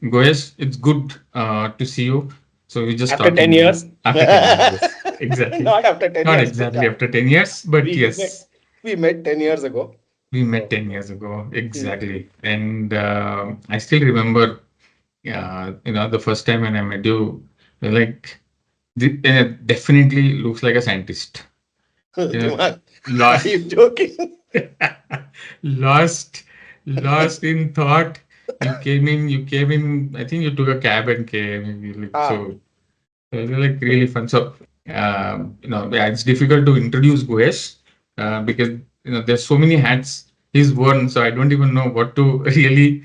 Guhesh, it's good to see you. So we're just After 10 talking years. after 10 years. Yes, exactly. Not after 10 Not years, exactly Puja. after 10 years, but We met, yes, we met 10 years ago. we met So, 10 years ago. hmm. Exactly. And I still remember, the first time when I met you, you're like, definitely looks like a scientist. You know, Dimag, are lost, you joking? lost, lost in thought. You came in, I think you took a cab and came. Ah, So it was like really fun. So, yeah, it's difficult to introduce Guhesh because there's so many hats he's worn. So I don't even know what to really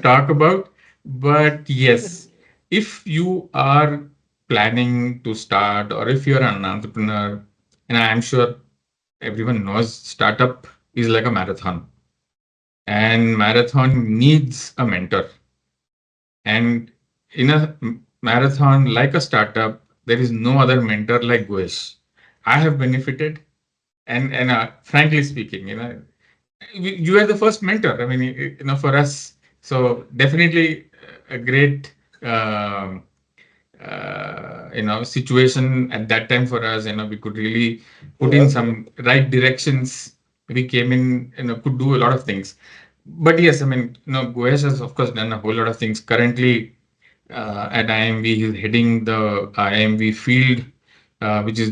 talk about. But yes, if you are planning to start, or if you're an entrepreneur, and I'm sure everyone knows startup is like a marathon, and marathon needs a mentor. And in a marathon, like a startup, there is no other mentor like Guhesh. I have benefited, and frankly speaking, you are the first mentor. I mean, for us. So definitely a great, um, situation at that time for us. We could really put in yes. some right directions. We came in, could do a lot of things. But yes, I mean, Guhesh has of course done a whole lot of things. Currently, at IIMV, he's heading the IIMV field, which is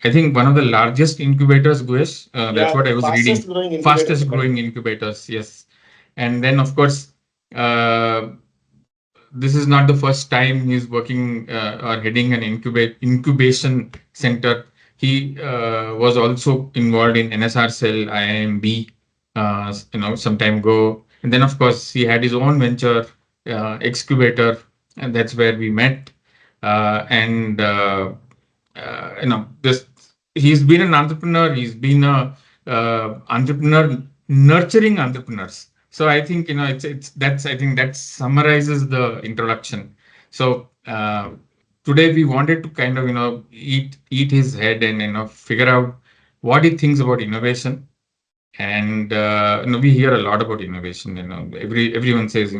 I think, one of the largest incubators, Guhesh. That's Yeah, what I was fastest reading. growing incubator in the Fastest growing country. incubators, yes. And then, of course, uh, this is not the first time he's working or heading an incubation center. He was also involved in NSR Cell, IIMB, some time ago. And then, of course, he had his own venture, Excubator, and that's where we met. And this He's been an entrepreneur. He's been a entrepreneur nurturing entrepreneurs. So I think it's that's I think that summarizes the introduction. So today we wanted to kind of eat his head and figure out what he thinks about innovation. And we hear a lot about innovation. Everyone says,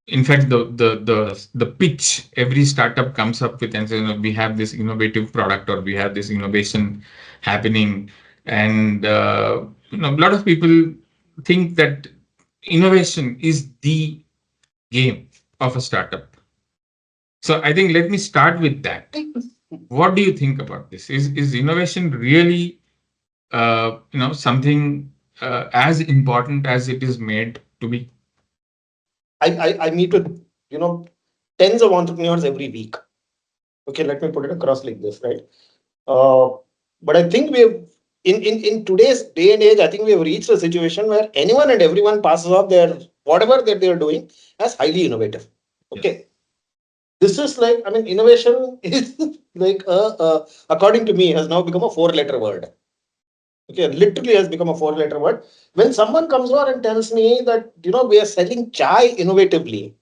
in fact, the pitch every startup comes up with and says, we have this innovative product, or we have this innovation happening. And a lot of people think that innovation is the game of a startup. So I think, let me start with that. What do you think about this? Is innovation really something as important as it is made to be? I meet with, you know, tens of entrepreneurs every week. Okay, let me put it across like this, right? Uh, but I think we have, in today's day and age, I think we have reached a situation where anyone and everyone passes off their whatever that they are doing as highly innovative. Yes. Okay, this is like, I mean, innovation is like according to me, has now become a four-letter word. Okay, literally has become a four-letter word. When someone comes over and tells me that, we are selling chai innovatively,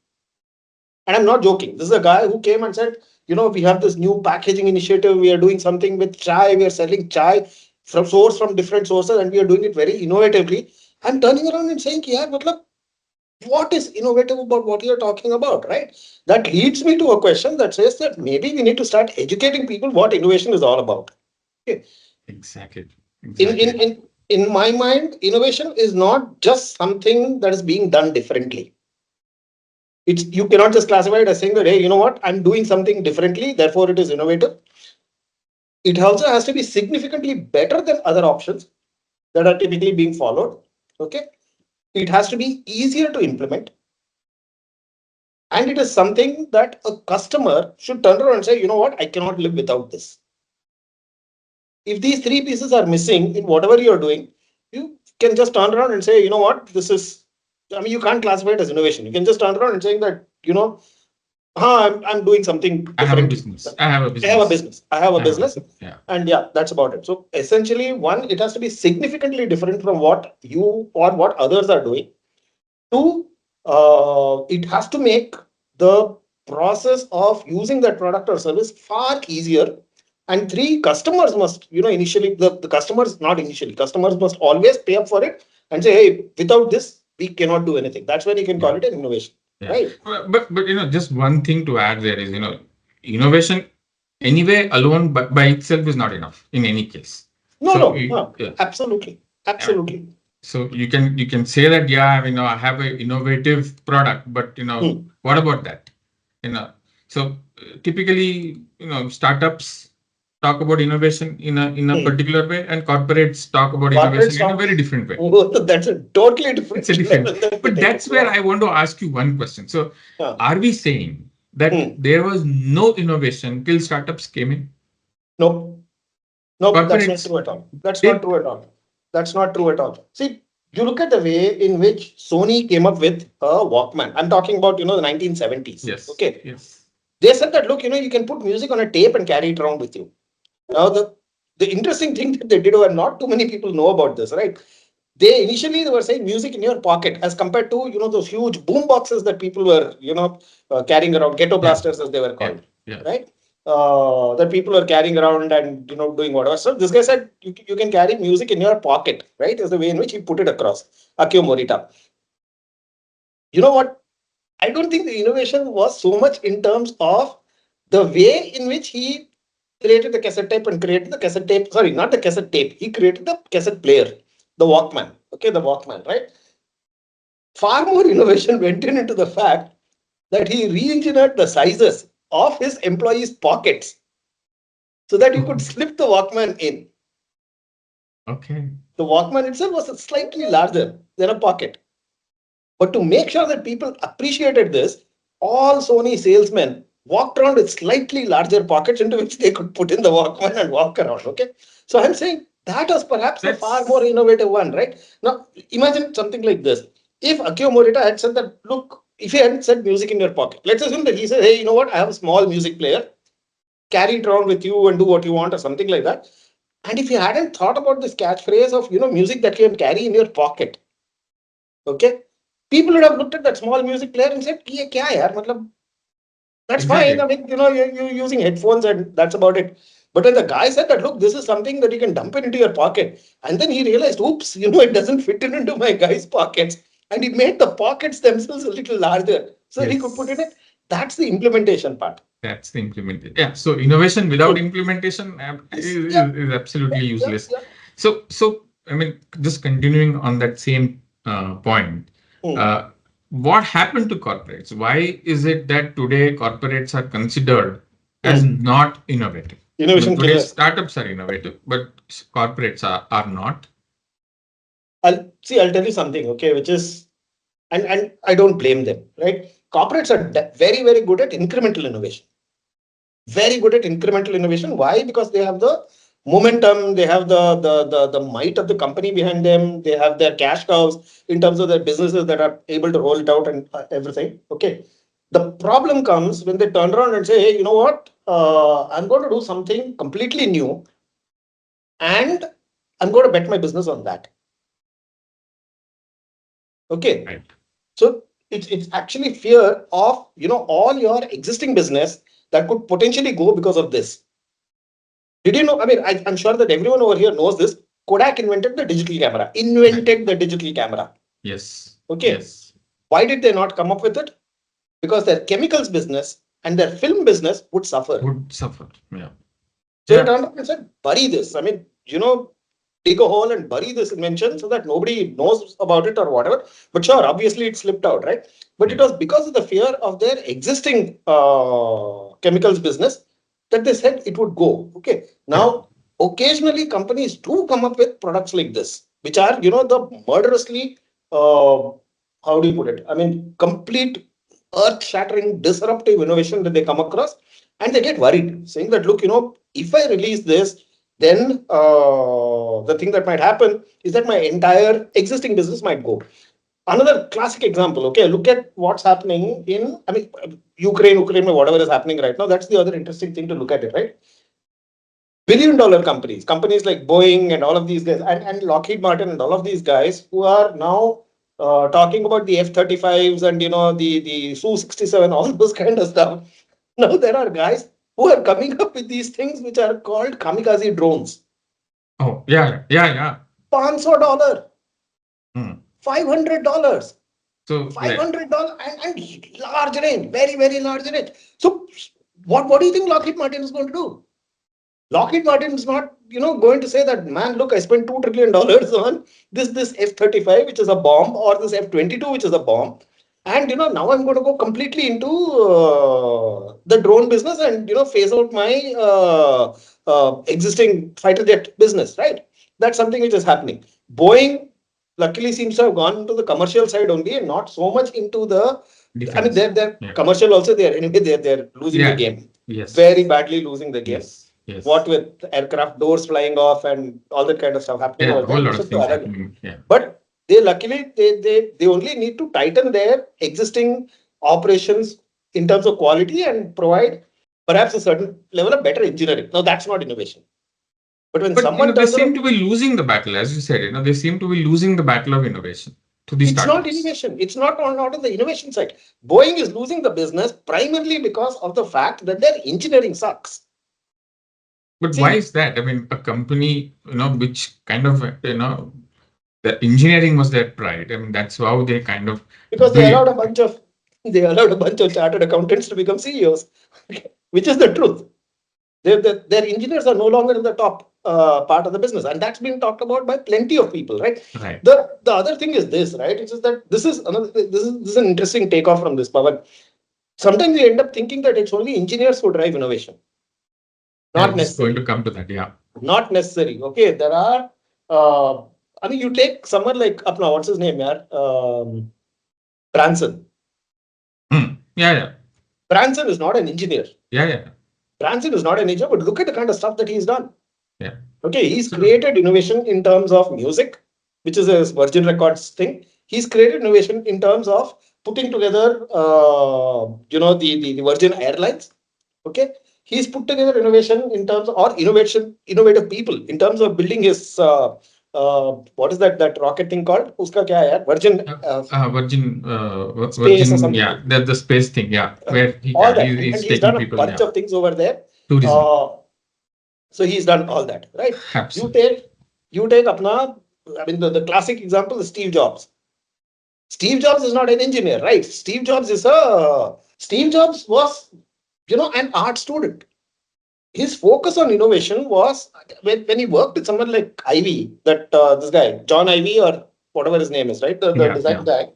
and I'm not joking. This is a guy who came and said, we have this new packaging initiative. We are doing something with chai. We are selling chai from different sources, and we are doing it very innovatively. I'm turning around and saying, yeah, matlab, what is innovative about what you're talking about, right? That leads me to a question that says that maybe we need to start educating people what innovation is all about. Okay. Exactly. In, in, Exactly. in, in my mind, innovation is not just something that is being done differently. It's, you cannot just classify it as saying that, hey, you know what, I'm doing something differently, therefore it is innovative. It also has to be significantly better than other options that are typically being followed. Okay, it has to be easier to implement, and it is something that a customer should turn around and say, you know what, I cannot live without this. If these three pieces are missing in whatever you're doing, you can just turn around and say, you know what, this is, I mean, you can't classify it as innovation. You can just turn around and saying that, I'm doing something I have a differently. business. I have a I have a business. business. I have a I have a business. business. Yeah. And yeah, that's about it. So essentially, one, it has to be significantly different from what you or what others are doing. Two, it has to make the process of using that product or service far easier. And three, customers must, initially, the customers, not initially, customers must always pay up for it and say, hey, without this, we cannot do anything. That's when you can Yeah. call it an innovation. Yeah. right? But just one thing to add there is, innovation anyway alone by itself is not enough in any case. No, So no, no, absolutely, yeah. absolutely. So you can say that, yeah, I have an innovative product, but Hmm. what about that? So typically, startups talk about innovation in a Hmm. particular way, and corporates talk about Corporate innovation in a stock, very different way. that's a totally It's a different different, level that we but take it. that's where Yeah. I want to ask you one question. So, Yeah. are we saying that Hmm. there was no innovation till startups came in? Nope. Nope, that's not Corporates true at all. That's not did. true at all. That's not true at all. See, you look at the way in which Sony came up with a Walkman. I'm talking about, the 1970s. Yes, Okay. yes. They said that, look, you can put music on a tape and carry it around with you. Now, the interesting thing that they did, and not too many people know about this, right? They were saying music in your pocket as compared to, those huge boom boxes that people were, carrying around, ghetto Yeah, blasters as they were yeah, called, yeah. right? That people are carrying around and, doing whatever. So this guy said, you can carry music in your pocket, right? Is the way in which he put it across. Akio Morita. You know what? I don't think the innovation was so much in terms of the way in which he created the cassette tape and created the cassette tape. Sorry, not the cassette tape. He created the cassette player, the Walkman. Okay, the Walkman, right? Far more innovation went into the fact that he re-engineered the sizes of his employees' pockets so that you could slip the Walkman in. Okay. The Walkman itself was slightly larger than a pocket. But to make sure that people appreciated this, all Sony salesmen walked around with slightly larger pockets into which they could put in the Walkman and walk around. Okay. So I'm saying that was perhaps the far more That's innovative one, right? Now, imagine something like this. If Akio Morita had said that, look, if he hadn't said music in your pocket, let's assume that he said, hey, you know what? I have a small music player, carry it around with you and do what you want or something like that. And if you hadn't thought about this catchphrase of, music that you can carry in your pocket, okay, people would have looked at that small music player and said, "ये क्या है यार?" मतलब, that's fine. I exactly. mean, you're using headphones and that's about it. But when the guy said that, look, this is something that you can dump it into your pocket, and then he realized, oops, it doesn't fit it into my guy's pockets, and he made the pockets themselves a little larger so that he could put in it. Yes. That's the implementation part. That's the implementation. Yeah. So innovation without Hmm. implementation Yes. Yeah. is absolutely Yeah. Yeah. useless. Yeah. So I mean, just continuing on that same point, Hmm. uh, what happened to corporates? Why is it that today corporates are considered as Hmm. not innovative? I mean, Innovation today killer. startups are innovative, but corporates are not. I'll tell you something, okay, which is, and I don't blame them, right? Corporates are very, very good at incremental innovation. Very good at incremental innovation. Why? Because they have the momentum, they have the might of the company behind them, they have their cash cows in terms of their businesses that are able to roll it out and everything. Okay. The problem comes when they turn around and say, hey, you know what? I'm going to do something completely new and I'm going to bet my business on that. Okay. Right. So it's actually fear of all your existing business that could potentially go because of this. Did you know? I mean, I'm sure that everyone over here knows this. Kodak invented the digital camera. Right. Invented the digital camera. Yes. Okay. Yes. Why did they not come up with it? Because their chemicals business and their film business would suffer. Would suffer. Yeah. So they Yeah. turned up and said, bury this. I mean, dig a hole and bury this invention so that nobody knows about it or whatever. But sure, obviously it slipped out, right? But it Yeah. was because of the fear of their existing chemicals business that they said it would go. Okay. Yeah. Now, occasionally companies do come up with products like this, which are, the murderously, how do you put it? I mean, complete earth shattering, disruptive innovation that they come across and they get worried, saying that, look, if I release this, then the thing that might happen is that my entire existing business might go. Another classic example, okay, look at what's happening in, I mean, Ukraine, whatever is happening right now. That's the other interesting thing to look at it, right? Billion-dollar companies like Boeing and all of these guys, and Lockheed Martin and all of these guys who are now talking about the F-35s and the Su-67, all those kind of stuff. Now there are guys who are coming up with these things which are called kamikaze drones. Oh, yeah. Yeah. Yeah. $500, Hmm. $500. So $500 and large range, very, very large range. So what do you think Lockheed Martin is going to do? Lockheed Martin is not, going to say that, man, look, I spent $2 trillion on this F-35, which is a bomb, or this F-22, which is a bomb. And, now I'm going to go completely into the drone business and, phase out my existing fighter jet business, right? That's something which is happening. Boeing luckily seems to have gone into the commercial side only and not so much into the, I mean, defense. they're Yeah. commercial also. They're losing the Yeah. game. Yes. Very badly losing the game. Yes. Yes. What with aircraft doors flying off and all that kind of stuff happening Yeah, over a whole there. lot which of is things other- happening. Yeah. But they luckily they only need to tighten their existing operations in terms of quality and provide perhaps a certain level of better engineering. Now that's not innovation. But when But someone they turns seem around, to be losing the battle, as you said. They seem to be losing the battle of innovation to the it's not startups. innovation. It's not on the innovation side. Boeing is losing the business primarily because of the fact that their engineering sucks. But See, why is that? I mean, a company, which kind of, the engineering was their pride. I mean, that's how they kind of because they built. allowed a bunch of chartered accountants to become CEOs, which is the truth. Their engineers are no longer in the top part of the business, and that's been talked about by plenty of people, right? Right. The other thing is this, right? Which is that this is an interesting takeoff from this, Pavan. Sometimes we end up thinking that it's only engineers who drive innovation. Not necessarily. Going to come to that, yeah. Not necessary. Okay, there are. I mean, you take someone like Apna, what's his name, yeah? Branson. Yeah. Branson is not an engineer. Yeah. Branson is not an engineer, but look at the kind of stuff that he's done. Yeah. Okay, he's created innovation in terms of music, which is a Virgin Records thing. He's created innovation in terms of putting together, the Virgin Airlines. Okay, he's put together innovation in terms of, or innovative people in terms of building his what is that rocket thing called? Uska kya hai? Virgin space or Virgin, something. yeah, the space thing, yeah, where all that, he's and he's taking done a people, bunch of things over there. tourism. So he's done all that, right? Absolutely. You take Apna, I mean, the classic example is Steve Jobs. Steve Jobs is not an engineer, right? Steve Jobs was, an art student. His focus on innovation was when he worked with someone like Ivy, that this guy, John Ivy or whatever his name is, right? The design guy.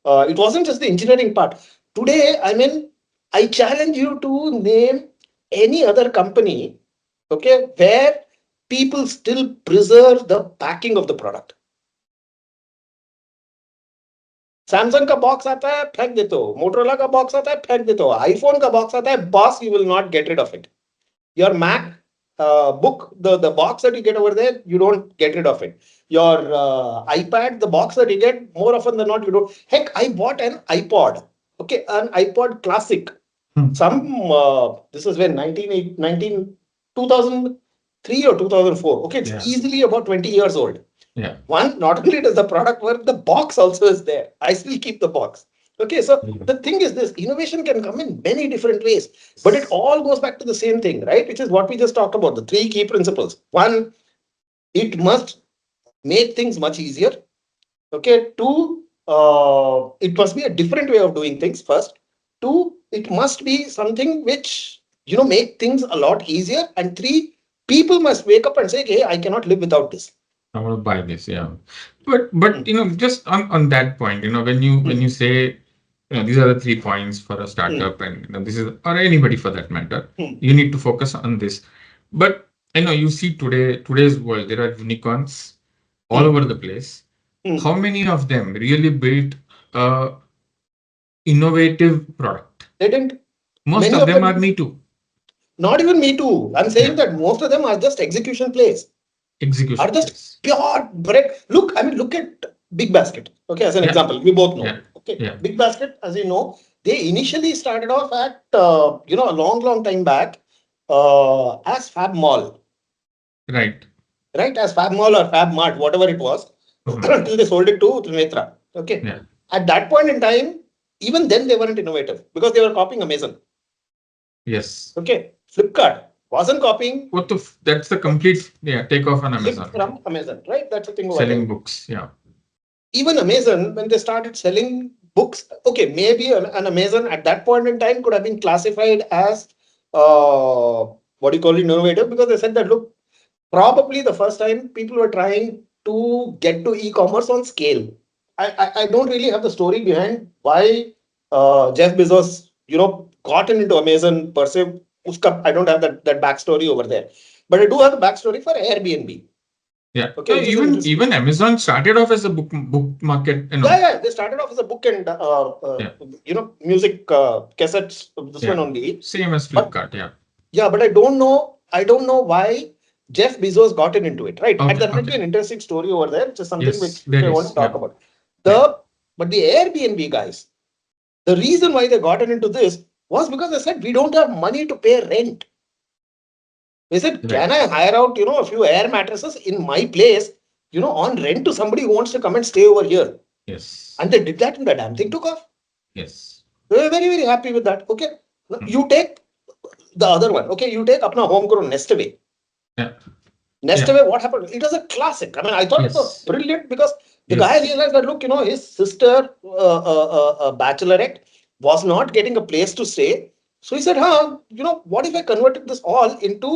It wasn't just the engineering part. Today, I mean, I challenge you to name any other company, okay, where people still preserve the packing of the product. Samsung का box आता है फेंक देते हो, Motorola का box आता है फेंक देते हो, आईफोन का बॉक्स आता है, boss you will not gate rid of it. Your Mac book, the box that you get over there, you don't get rid of it. Your iPad, the box that you get, more often than not, you don't. Heck, I bought an iPod, okay, an iPod Classic. This is when 2003 or 2004. Okay, it's easily about 20 years old. Yeah. One, not only does the product work, the box also is there. I still keep the box. Okay, so the thing is this, innovation can come in many different ways, but it all goes back to the same thing, right? Which is what we just talked about, the three key principles. One, it must make things much easier. Okay, two, it must be a different way of doing things first. Two, it must be something which, make things a lot easier. And three, people must wake up and say, hey, I cannot live without this. I want to buy this, yeah. But just on that point, when you say, these are the 3 points for a startup, and this is, or anybody for that matter, you need to focus on this. But you see today's world, there are unicorns all over the place. How many of them really built a innovative product? They didn't. Most of them are me too. Not even me too. I'm saying that most of them are just execution plays. Are just pure bread. Look at Big Basket. Okay, as an example, we both know. Yeah. Okay, Yeah. Big Basket, as you know, they initially started off at a long time back as Fab Mall. Right. Right, as Fab Mall or Fab Mart, whatever it was, until they sold it to Trinetra. Okay. Yeah. At that point in time, even then they weren't innovative because they were copying Amazon. Yes. Okay. Flipkart wasn't copying. That's the complete takeoff on Amazon. From Amazon, right? That's the thing. Selling books, yeah. Even Amazon, when they started selling books. Okay, maybe an Amazon at that point in time could have been classified as what do you call it, innovative, because they said that look, probably the first time people were trying to get to e-commerce on scale. I don't really have the story behind why Jeff Bezos, gotten into Amazon per se. I don't have that backstory over there, but I do have the backstory for Airbnb. Yeah. Okay, No, even Amazon started off as a book market. Yeah. They started off as a book and Yeah. music cassettes. This one Yeah. only. Same as But Flipkart. Yeah. yeah, but I don't know. I don't know why Jeff Bezos gotten into it. Right, and Okay. there might be an interesting story over there, which is something Yes, which there I want is. to talk Yeah. about. Yeah. But the Airbnb guys, the reason why they gotten into this was because they said we don't have money to pay rent. They said, Right. can I hire out a few air mattresses in my place, on rent to somebody who wants to come and stay over here? Yes. And they did that, and the damn thing took off. Yes. They were very, very happy with that. Okay. Now, Mm. you take the other one. Okay. You take apna homegrown Nestaway. Yeah. Nestaway, what happened? It was a classic. I mean, I thought it was Yes. brilliant because the Yes. guy realized that, look, his sister, bachelorette, was not getting a place to stay. So he said, what if I converted this all into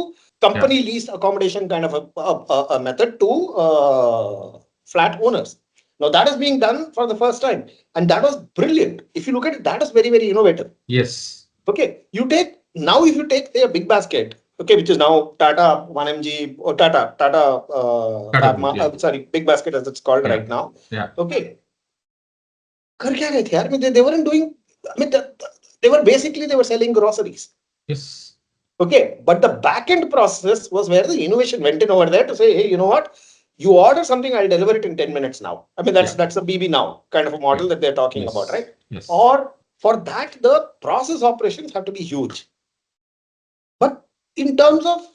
company Yeah. leased accommodation kind of a method to flat owners? Now that is being done for the first time. And that was brilliant. If you look at it, that is very, very innovative. Yes. Okay. If you take say, a big basket, okay, which is now Tata 1MG or Tata Tata Group. Yeah. sorry, big basket as it's called Yeah. right now. Yeah. Okay. कर क्या रहे थे यार? I mean, they weren't doing. I mean, they were selling groceries. Yes. Okay, but the back end process was where the innovation went in over there to say, hey, you know what? You order something, I'll deliver it in 10 minutes now. I mean, Yeah. that's a BB now kind of a model Yeah. that they're talking about, Yes. right? Yes. Or for that, the process operations have to be huge. But in terms of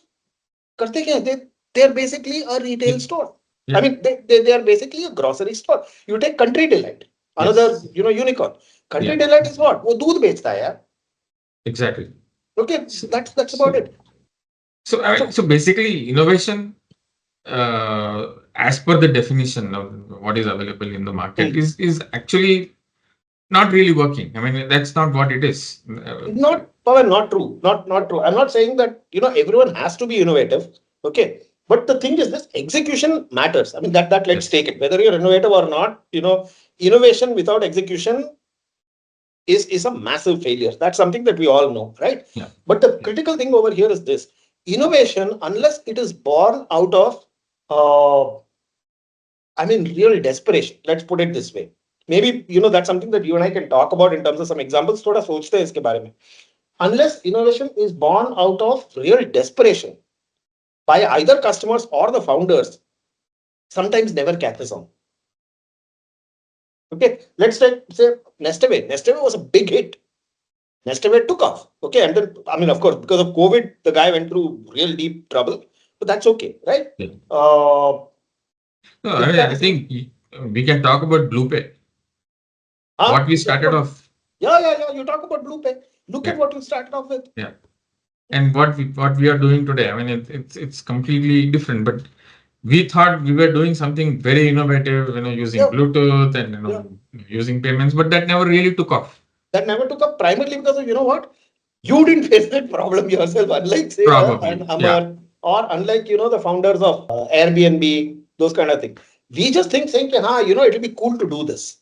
करते क्या है? They're basically a retail Yeah. store. Yeah. I mean, they are basically a grocery store. You take Country Delight, another Yes. unicorn. Country Yeah. Delight is what? वो दूध बेचता है यार. Exactly. Okay, So, that's about it. So basically, innovation, as per the definition of what is available in the market, is actually not really working. I mean, that's not what it is. Not Pavan, not true. Not true. I'm not saying that everyone has to be innovative. Okay. But the thing is this execution matters. I mean that let's Yes. take it. Whether you're innovative or not, innovation without execution is a massive failure. That's something that we all know, right? Yeah. But the critical thing over here is this: innovation, unless it is born out of real desperation. Let's put it this way. Maybe that's something that you and I can talk about in terms of some examples. थोड़ा सोचते हैं इसके बारे में. Unless innovation is born out of real desperation by either customers or the founders, sometimes never catches on. Okay, let's say Nestaway. Nestaway was a big hit. Nestaway took off. Okay, and then of course, because of COVID, the guy went through real deep trouble, but that's okay, right? Yeah. No, I think we can talk about BluePay. What we started off. Yeah. You talk about BluePay. Look at what you started off with. Yeah. And what we are doing today. I mean, it's completely different. But we thought we were doing something very innovative, using Bluetooth and using payments, but that never really took off. That never took up primarily because of what? You didn't face that problem yourself, unlike say Probably. Amar, or unlike the founders of Airbnb, those kind of things. We just saying, it'll be cool to do this.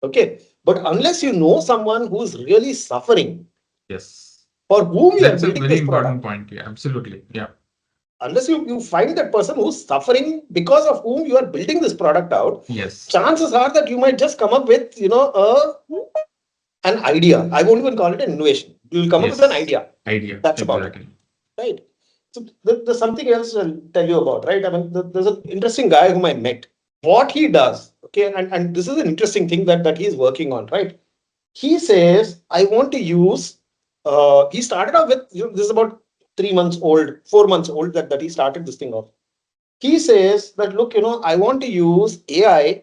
Okay, but unless you know someone who's really suffering, yes, for whom you are that's a building very this important product, point. Yeah, absolutely. Yeah. Unless you find that person who's suffering because of whom you are building this product out, Yes. chances are that you might just come up with an idea. I won't even call it an innovation. You'll come up with an idea. That's about it. Right. So there's something else I'll tell you about, right? I mean, there's an interesting guy whom I met. What he does, okay, and this is an interesting thing that he's working on, right? He says, I want to use, he started off with, this is about 3 months old, 4 months old that he started this thing off. He says that, look, I want to use AI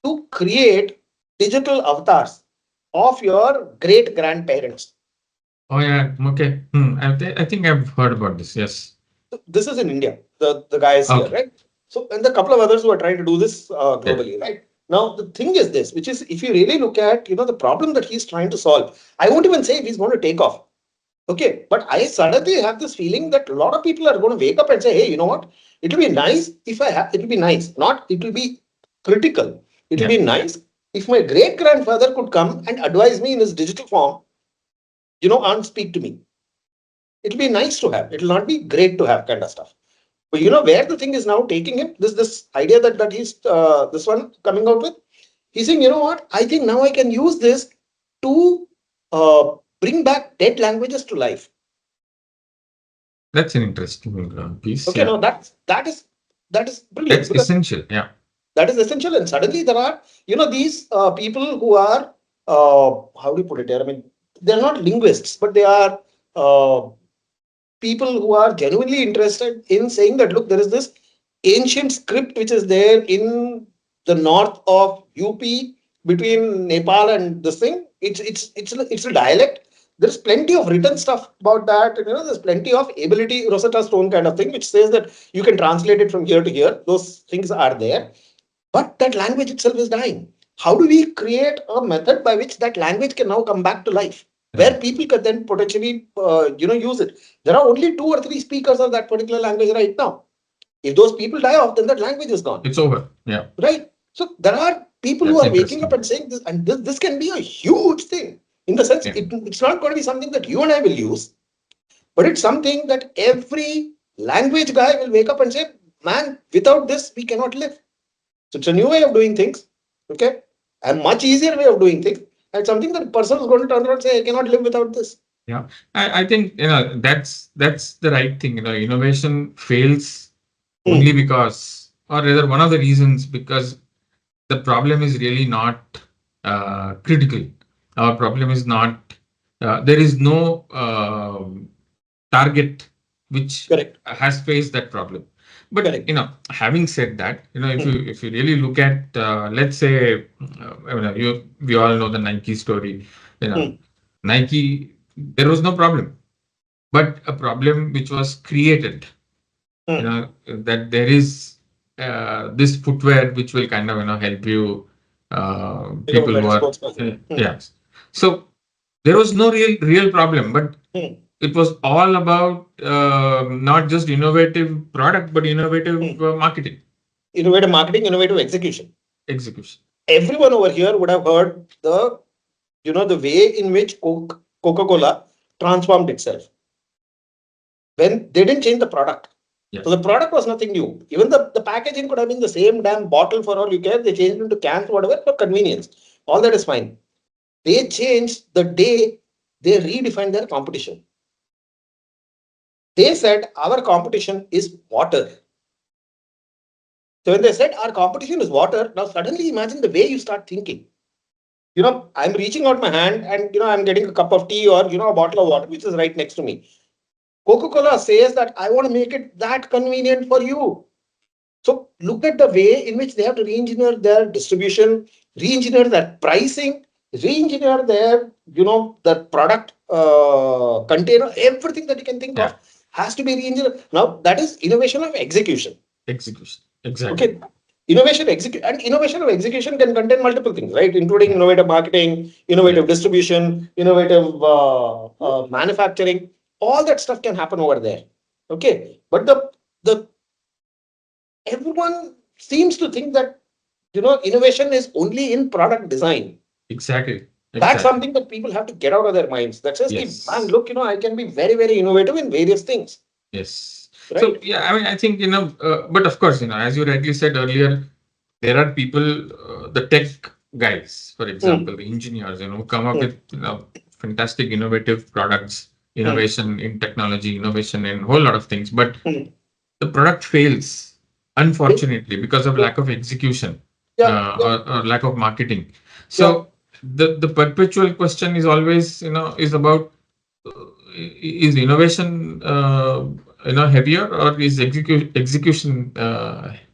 to create digital avatars of your great grandparents. Oh yeah, okay. I think I've heard about this. Yes. This is in India. The guy is here, right? So, and the couple of others who are trying to do this globally, right? Now, the thing is this, which is if you really look at, the problem that he's trying to solve, I won't even say if he's going to take off. Okay. But I suddenly have this feeling that a lot of people are going to wake up and say, hey, you know what? It'll be nice if it'll be nice, not it'll be critical. It'll be nice if my great grandfather could come and advise me in his digital form, and speak to me. It'll be nice to have. It'll not be great to have kind of stuff. But where the thing is now taking him, this idea that he's this one coming out with, he's saying, you know what? I think now I can use this to bring back dead languages to life. That's an interesting piece. Okay, no, that is brilliant. That's essential. Yeah. That is essential. And suddenly there are, these people who are, how do you put it here? I mean, they're not linguists, but they are people who are genuinely interested in saying that, look, there is this ancient script which is there in the north of UP between Nepal and this thing. It's a dialect. There's plenty of written stuff about that. There's plenty of ability, Rosetta Stone kind of thing, which says that you can translate it from here to here. Those things are there. But that language itself is dying. How do we create a method by which that language can now come back to life, where people can then potentially, use it? There are only 2 or 3 speakers of that particular language right now. If those people die off, then that language is gone. It's over. Yeah. Right. So there are people who are waking up and saying this, and this can be a huge thing. In the sense, it's not going to be something that you and I will use, but it's something that every language guy will wake up and say, man, without this, we cannot live. So it's a new way of doing things. Okay. A much easier way of doing things. And something that person is going to turn around and say, I cannot live without this. Yeah. I think, that's the right thing. Innovation fails only because, or rather one of the reasons, because the problem is really not critical. Our problem is not, there is no target which has faced that problem. But having said that, if you really look at, let's say, we all know the Nike story. Nike, there was no problem, but a problem which was created. That there is this footwear which will kind of help you. People who are yes. So there was no real problem, but it was all about not just innovative product, but innovative marketing. Innovative marketing, innovative execution. Execution. Everyone over here would have heard the way in which Coca-Cola transformed itself. When they didn't change the product. So the product was nothing new. Even the packaging could have been the same damn bottle for all you care. They changed into cans, whatever, for convenience. All that is fine. They changed the day they redefined their competition. They said our competition is water. So when they said our competition is water, now suddenly imagine the way you start thinking. I'm reaching out my hand and I'm getting a cup of tea or a bottle of water which is right next to me. Coca-Cola says that I want to make it that convenient for you. So look at the way in which they have to re-engineer their distribution, re-engineer their pricing, re-engineer their, the product container, everything that you can think of has to be re-engineered. Now that is innovation of execution. Execution. Exactly. Okay. Innovation of execution can contain multiple things, right? Including innovative marketing, innovative distribution, innovative manufacturing. All that stuff can happen over there. Okay. But the everyone seems to think that innovation is only in product design. Exactly. That's something that people have to get out of their minds. That says, man, look, I can be very, very innovative in various things. Yes. Right? So I think but of course, as you rightly said earlier, there are people, the tech guys, for example, the engineers, who come up with fantastic innovative products. Innovation in technology, innovation in a whole lot of things, but the product fails, unfortunately, because of lack of execution or lack of marketing. So the perpetual question is always, is about is innovation heavier or is execution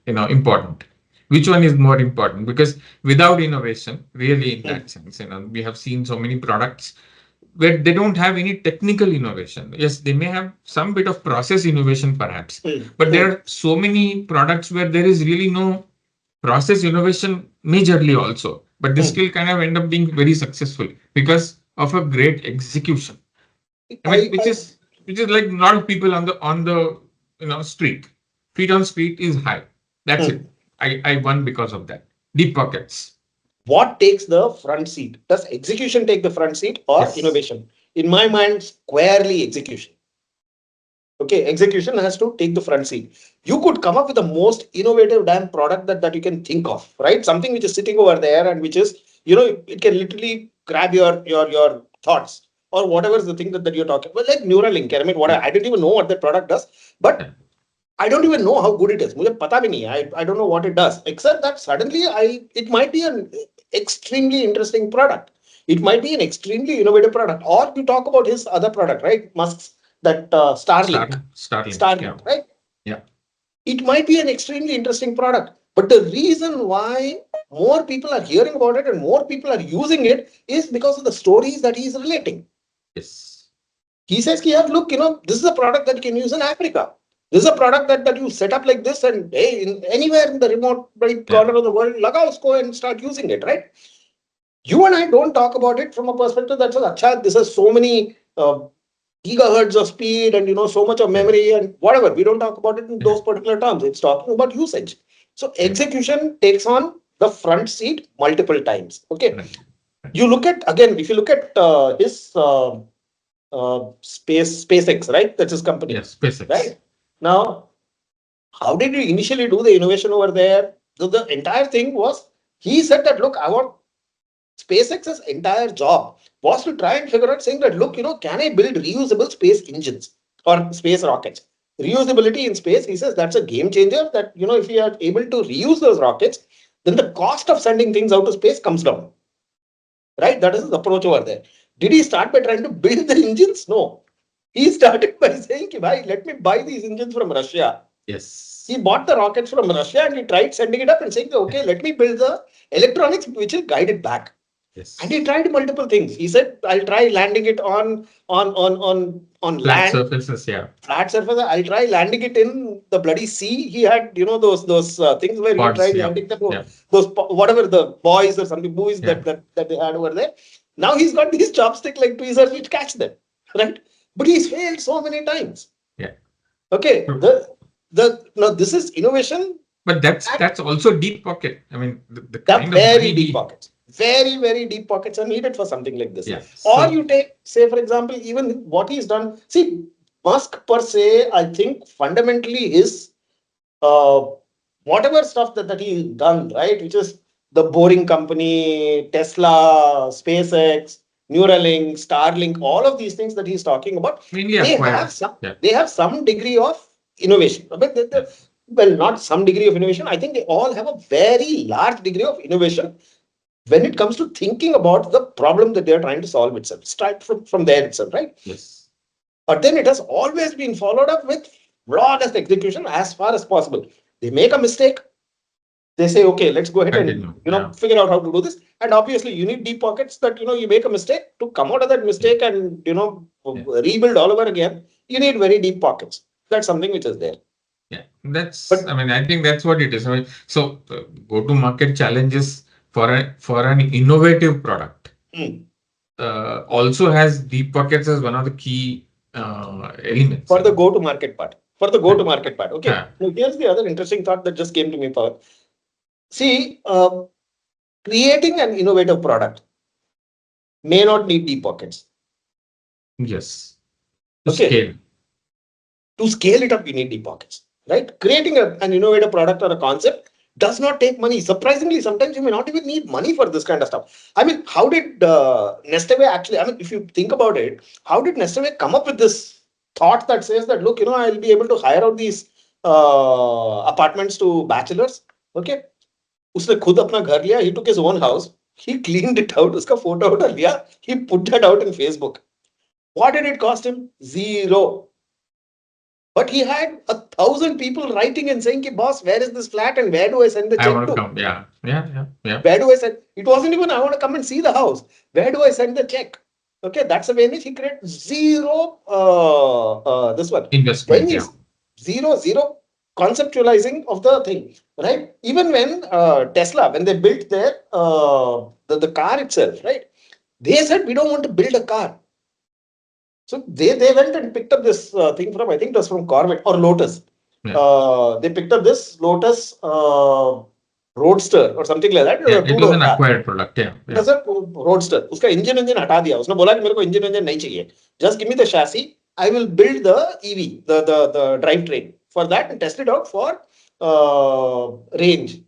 important? Which one is more important? Because without innovation, really, in that sense, we have seen so many products where they don't have any technical innovation. Yes, they may have some bit of process innovation perhaps, but there are so many products where there is really no process innovation majorly also, but this Hmm. will kind of end up being very successful because of a great execution. I mean, I which is like a lot of people on the street, feet on street is high. That's hmm. it. I won because of that. Deep pockets. What takes the front seat? Does execution take the front seat or Yes. innovation? In my mind, squarely execution. Okay, execution has to take the front seat. You could come up with the most innovative damn product that you can think of, right? Something which is sitting over there and which is, it can literally grab your thoughts or whatever is the thing that you're talking about, like Neuralink. I mean, Yeah. I didn't even know what that product does, Yeah. but I don't even know how good it is. मुझे पता भी नहीं है. I don't know what it does, except that suddenly it might be an extremely interesting product. It might be an extremely innovative product. Or you talk about his other product, right? Musk's that Starlink. Starlink. Yeah. Starlink, right? Yeah. It might be an extremely interesting product. But the reason why more people are hearing about it and more people are using it is because of the stories that he is relating. Yes. He says, look, this is a product that you can use in Africa. This is a product that you set up like this, and hey, anywhere in the remote right Yeah. corner of the world, laga usko and start using it, right? You and I don't talk about it from a perspective that says, acha, this has so many gigahertz of speed and so much of Yeah. memory and whatever. We don't talk about it in Yeah. those particular terms. It's talking about usage. So Yeah. execution takes on the front seat multiple times. Okay. Right. Right. You look at again, if you look at his SpaceX, right? That's his company, Yes. SpaceX. right? Now, how did you initially do the innovation over there? So the entire thing was he said that look, I want SpaceX's entire job was to try and figure out saying that look, can I build reusable space engines or space rockets? Reusability in space, he says that's a game changer. That if you are able to reuse those rockets, then the cost of sending things out to space comes down. Right? That is his approach over there. Did he start by trying to build the engines? No. He started by saying, bhai, let me buy these engines from Russia. Yes. He bought the rockets from Russia and he tried sending it up and saying, okay, let me build the electronics which will guide it back. And he Yes. tried multiple things. He said, I'll try landing it on Flat land, surfaces. Yeah. flat surface. I'll try landing it in the bloody sea. He had, those things where he Pods. tried Yeah. landing them, Yeah. whatever the boys or something, buoys Yeah. that they had over there. Now he's got these chopstick like tweezers which catch them, right? But he's failed so many times. Yeah. Okay, True. now this is innovation But at that's also deep pocket. I mean, the the kind of very money deep he. pockets. Very, very deep pockets are needed for something like this. Yeah. Or So you take, say, for example, even what he's done. See, Musk per se, I think fundamentally his uh, whatever stuff that he's done, right, which is the Boring Company, Tesla, SpaceX, Neuralink, Starlink, all of these things that he's talking about, mainly they have acquired. some Yeah. they have some degree of innovation. But Yeah. well, not some degree of innovation. I think they all have a very large degree of innovation when it comes to thinking about the problem that they're trying to solve itself. Start from there itself, right? Yes. But then it has always been followed up with flawless execution as far as possible. They make a mistake, they say, okay, let's go ahead and Continue. Yeah. figure out how to do this. And obviously, you need deep pockets that you make a mistake to come out of that Yeah. mistake and Yeah. rebuild all over again. You need very deep pockets. That's something which is there. Yeah, that's. But I mean, I think that's what it is. I mean, so go-to-market challenges for an innovative product mm, also has deep pockets as one of the key elements. for I the mean, go-to-market part, yeah, okay. yeah, Now here's the other interesting thought that just came to me, Pavan. See, creating an innovative product may not need deep pockets. yes, to Okay, scale. to scale it up, you need deep pockets, right? Creating an innovative product or a concept does not take money. Surprisingly, sometimes you may not even need money for this kind of stuff. I mean, how did Nestaway actually? I mean, if you think about it, how did Nestaway come up with this thought that says that look, I'll be able to hire out these apartments to bachelors? Okay, उसने खुद अपना घर लिया. He took his own house. He cleaned it out. उसका photo उठा लिया. He put that out in Facebook. What did it cost him? Zero. But he had 1,000 people writing and saying, boss, where is this flat and where do I send the I check want to to? come. Yeah, yeah, yeah, yeah. Where do I send? It wasn't even, I want to come and see the house. Where do I send the check? Okay, that's the way in which he created zero, this one. Then Investment. Yeah, he's zero, zero. conceptualizing of the thing, right? Even when Tesla, when they built their the car itself, right? They said we don't want to build a car. So they went and picked up this thing from, I think it was from Corvette or Lotus. Yeah. They picked up this Lotus Roadster or something like that. Yeah, it was an car. acquired product. Yeah. It was a Roadster. उसका engine हटा दिया. उसने बोला कि मेरे को engine नहीं चाहिए. Just give me the chassis. I will build the EV, the drivetrain for that and test it out for range.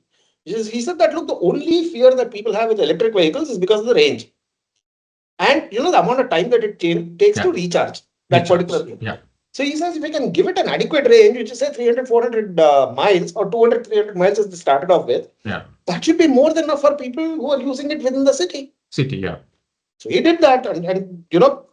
He said that look, the only fear that people have with electric vehicles is because of the range. And you know the amount of time that it takes to recharge that particular thing. Yeah. So he says if we can give it an adequate range, which is say 300, 400 miles or 200, 300 miles as they started off with, that should be more than enough for people who are using it within the city. Yeah. So he did that, and you know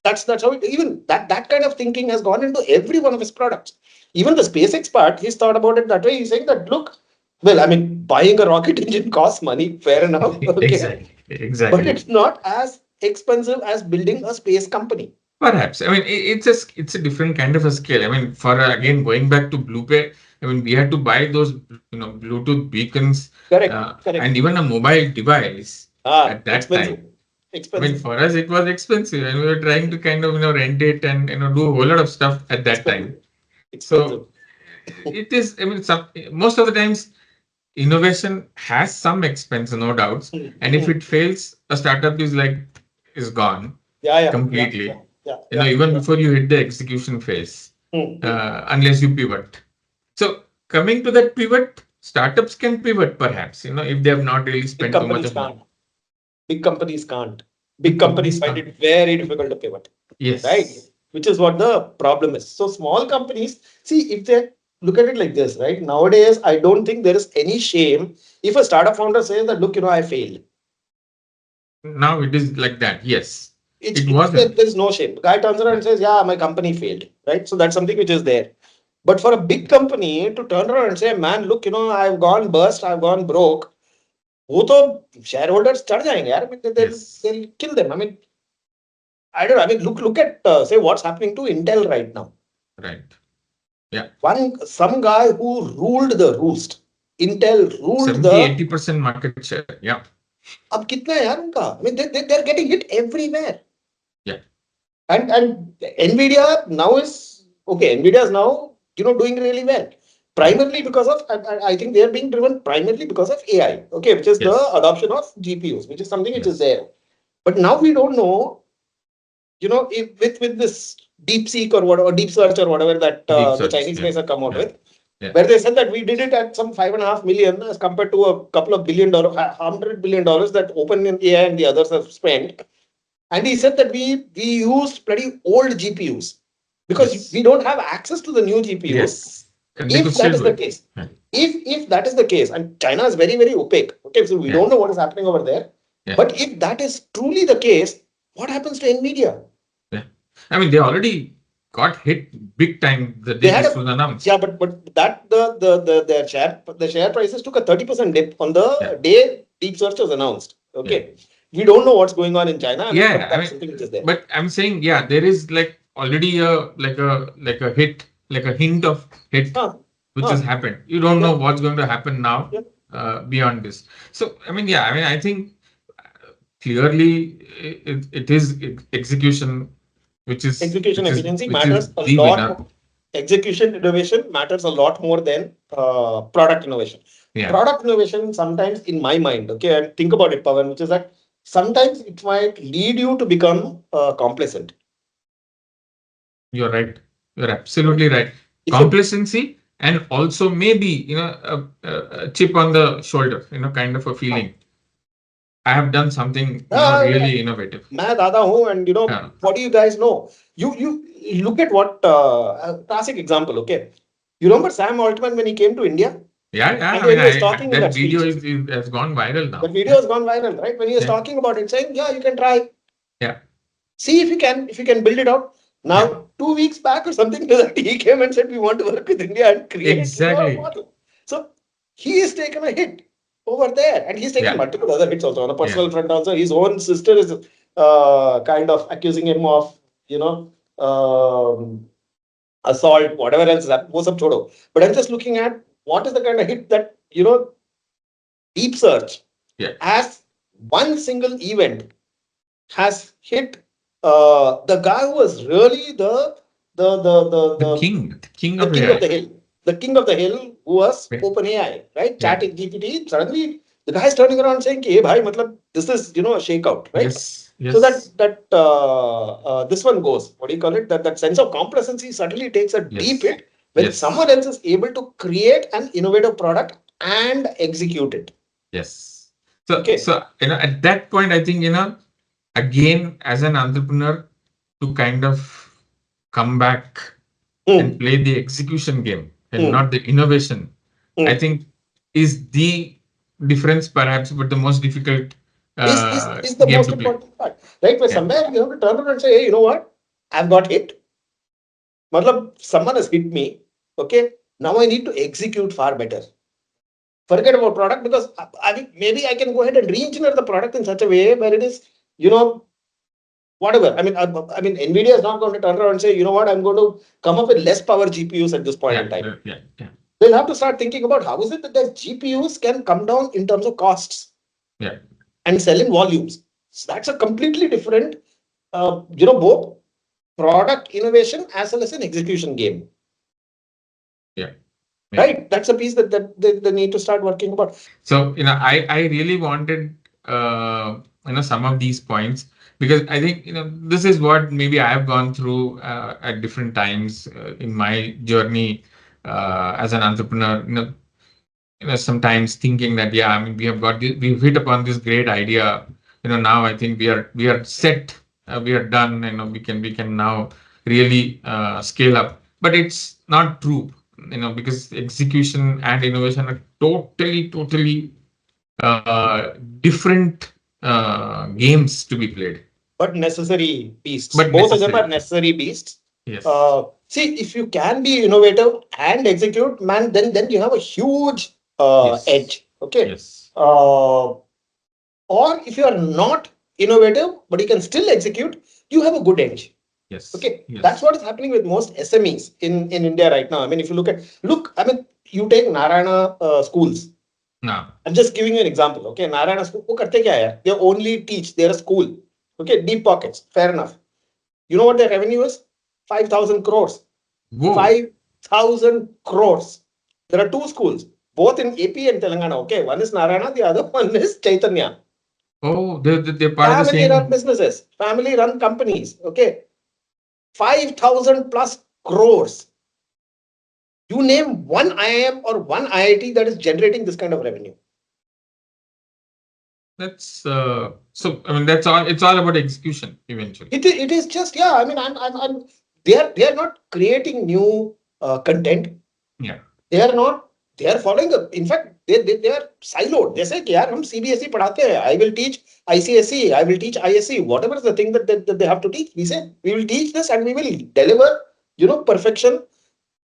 that's how even that kind of thinking has gone into every one of his products. Even the SpaceX part, he's thought about it that way. He's saying that look, well, I mean, buying a rocket engine costs money, fair enough. Okay. Exactly. But it's not as expensive as building a space company. Perhaps. I mean, it's a different kind of a scale. I mean, for again going back to BluePay, I mean, we had to buy those Bluetooth beacons, correct. And even a mobile device at that expensive. time. I mean, for us it was expensive, and we were trying to kind of rent it and do a whole lot of stuff at that time. So it is. I mean, most of the times innovation has some expense, no doubts, and if it fails, a startup is gone completely. Even before you hit the execution phase, unless you pivot. So coming to that pivot, startups can pivot perhaps, if they have not really spent too much of money. Big companies can't. Big companies find it very difficult to pivot. Yes. Right? Which is what the problem is. So small companies, see, if they look at it like this, right? Nowadays, I don't think there is any shame if a startup founder says that, look, I failed. Now it is like that. Yes. There's no shame. The guy turns around and says, yeah, my company failed. Right? So that's something which is there. But for a big company to turn around and say, man, look, I've gone bust, I've gone broke. वो तो shareholders चढ़ जाएंगे यार. I mean, they'll kill them. I mean, I don't know. I mean, look at say what's happening to Intel right now. Right. Yeah. Some guy who ruled the roost. Intel ruled 70-80% market share. Yeah. अब कितना है यार उनका? I mean, they're getting hit everywhere. Yeah. And Nvidia now is okay. Nvidia is now doing really well. Primarily because of, I think they are being driven primarily because of AI, okay, which is the adoption of GPUs, which is something which is there. But now we don't know, if with this DeepSeek or whatever, Deep Search or whatever that the Chinese guys have come out with, where they said that we did it at some $5.5 million as compared to a couple of $1 billion, $100 billion that OpenAI and the others have spent. And he said that we used pretty old GPUs because we don't have access to the new GPUs. Yes. If that is the case, if that is the case, and China is very, very opaque, okay, so we don't know what is happening over there. But if that is truly the case, what happens to Nvidia? Yeah, I mean, they already got hit big time the day this was announced. Yeah, but that the share prices took a 30% dip on the day Deep Search was announced. Okay, we don't know what's going on in China. But I'm saying, there is already a hit. Like a hint of hit which has happened. You don't know what's going to happen now beyond this. So, I think clearly it is execution, efficiency matters a lot. Execution innovation matters a lot more than product innovation. Product innovation sometimes, in my mind, okay, and think about it, Pavan, which is that sometimes it might lead you to become complacent. You're right. You're absolutely right. Complacency and also maybe a chip on the shoulder, kind of a feeling. I have done something really innovative. मैं दादा हूँ, and what do you guys know? You look at what classic example. Okay, you remember Sam Altman when he came to India? And when he was talking that video has gone viral now. The video has gone viral, right? When he was talking about it, saying, "Yeah, you can try. Yeah, see if you can build it out." Now, 2 weeks back or something, he came and said, we want to work with India and create a model. So he has taken a hit over there, and he's taken multiple other hits also on a personal front. Also, his own sister is kind of accusing him of, assault, whatever else that was up chodo. But I'm just looking at what is the kind of hit that, deep search Yeah. as one single event has hit the guy who was really The king the of king of AI. the hill, the king of the hill who was Yeah. OpenAI, right? Yeah. Chat GPT. Suddenly, the guy is turning around saying, "Hey, bhai, matlab, this is a shakeout, right?" Yes. So Yes. this one goes. What do you call it? That sense of complacency suddenly takes a deep Yes. hit when Yes. someone else is able to create an innovative product and execute it. Yes. So, Okay. so at that point, I think again, as an entrepreneur, to kind of come back and Hmm. play the execution game and Hmm. not the innovation, I Hmm. think is the difference, perhaps, but the most difficult Is the game most to play. important part, right? Where Yeah. somewhere you have to turn around and say, hey, you know what? I've got hit. Matlab, someone has hit me. Okay. Now I need to execute far better. Forget about product because maybe I can go ahead and re-engineer the product in such a way where it is, you know, whatever. I mean, NVIDIA is not going to turn around and say, you know what, I'm going to come up with less power GPUs at this point in Yeah. time. Yeah. Yeah. They'll have to start thinking about how is it that the GPUs can come down in terms of costs Yeah. and sell in volumes. So that's a completely different, both product innovation as well as an execution game. Yeah. Yeah. Right? That's a piece that they need to start working about. So, I really wanted, some of these points because I think, this is what maybe I have gone through at different times in my journey as an entrepreneur. Sometimes thinking that, yeah, I mean, we've hit upon this great idea. Now I think we are set, we are done. We can now really scale up. But it's not true, because execution and innovation are totally different games to be played. But necessary beasts. But Both of them are necessary. necessary beasts. Yes. See, if you can be innovative and execute, man, then you have a huge Yes. edge. Okay. Yes. Or if you are not innovative, but you can still execute, you have a good edge. Yes. Okay, that's Yes. what is happening with most SMEs in India right now. I mean, if you I mean, you take Narayana schools. Now. I'm just giving you an example. Okay, Narayana school, वो करते क्या है? They only teach. They're a school. Okay, deep pockets. Fair enough. You know what their revenue is? 5,000 crores. Whoa. 5,000 crores. There are two schools, both in AP and Telangana. Okay, one is Narayana, the other one is Chaitanya. Oh, they're part of the Family run same. businesses, family run companies. Okay, 5,000 plus crores. You name one IIM or one IIT that is generating this kind of revenue. That's so. I mean, that's all. It's all about execution eventually. It is just, yeah. I mean, I'm they are not creating new content. Yeah. They are not. They are following. In fact, they are siloed. They say, "यार हम CBSE पढ़ाते हैं. I will teach ICSE. I will teach ISE. Whatever is the thing that they have to teach. We say we will teach this and we will deliver, perfection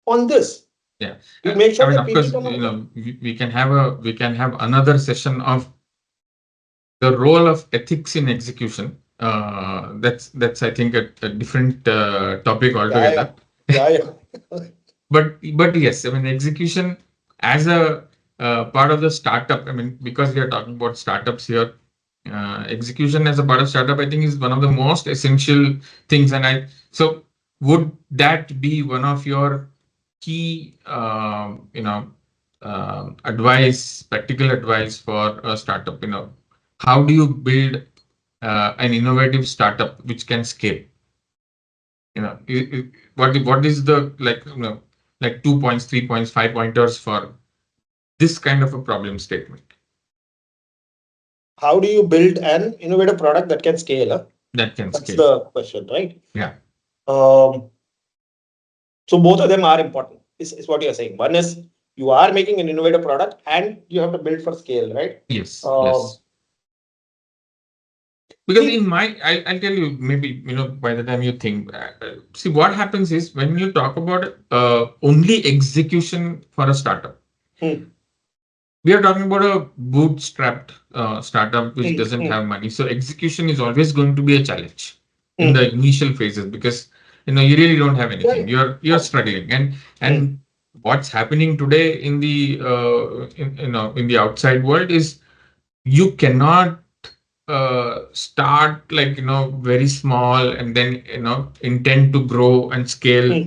on this. Yeah. We make I sure mean, that of people course, come out. we can have another session of the role of ethics in execution. That's I think a different topic Yeah, altogether. yeah, yeah. But yes, I mean execution as a part of the startup. I mean, because we are talking about startups here, execution as a part of startup, I think is one of the most essential things. So would that be one of your key, advice, practical advice for a startup? How do you build an innovative startup which can scale? What is the like 2 points, 3 points, 5 pointers for this kind of a problem statement How do you build an innovative product that can scale? Huh? that can That's scale? the question, right? Yeah. Um, so both of them are important, is what you're saying. One is you are making an innovative product and you have to build for scale, right? Yes. Um, Yes. Because see, I'll tell you, maybe, by the time you think, see what happens is when you talk about only execution for a startup, hmm, we are talking about a bootstrapped startup which hmm, doesn't hmm, have money. So execution is always going to be a challenge in hmm, the initial phases because you really don't have anything. Yeah. You're struggling, and what's happening today in the in the outside world is you cannot start like very small and then intend to grow and scale